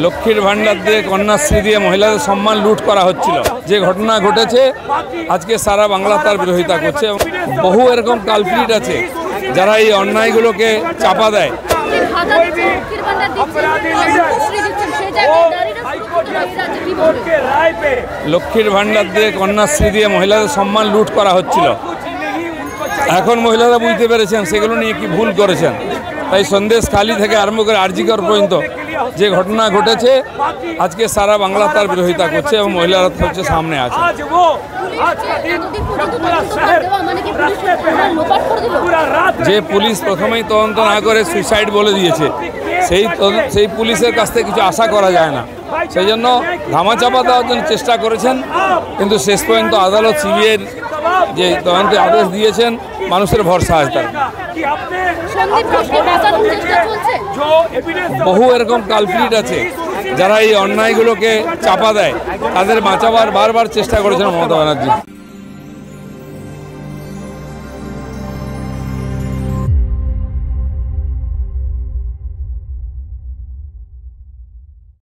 লক্ষ্মীর ভান্ডার দিয়ে কন্যাশ্রী দিয়ে মহিলাদের সম্মান লুট করা হচ্ছিল। যে ঘটনা ঘটেছে আজকে সারা বাংলা তার বিরোধিতা করছে। বহু এরকম কালপ্রিট আছে যারা এই অন্যায়গুলোকে চাপা দেয়। লক্ষ্মীর ভান্ডার দিয়ে কন্যাশ্রী দিয়ে মহিলাদের সম্মান লুট করা হচ্ছিল। এখন মহিলারা বুঝতে পেরেছেন সেগুলো নিয়ে কি ভুল করেছেন। তাই সন্দেশখালী থেকে আরম্ভ করে আরজিকর পর্যন্ত যে ঘটনা ঘটেছে আজকে সারা বাংলা তার বিরোধিতা করছে এবং মহিলারা হচ্ছে সামনে আছে। যে পুলিশ প্রথমেই তদন্ত না করে সুইসাইড বলে দিয়েছে সেই পুলিশের কাছ থেকে কিছু আশা করা যায় না। সেই জন্য ধামাচাপা দেওয়ার জন্য চেষ্টা করেছেন, কিন্তু শেষ পর্যন্ত আদালত সিবিআইয়ের যে তদন্তের আদেশ দিয়েছেন মানুষের ভরসা আছে তার। বহু এরকম কালপ্রিট আছে যারা এই অন্যায়গুলোকে চাপা দেয়, তাদের বাঁচাবার বারবার চেষ্টা করেছেন মমতা ব্যানার্জি।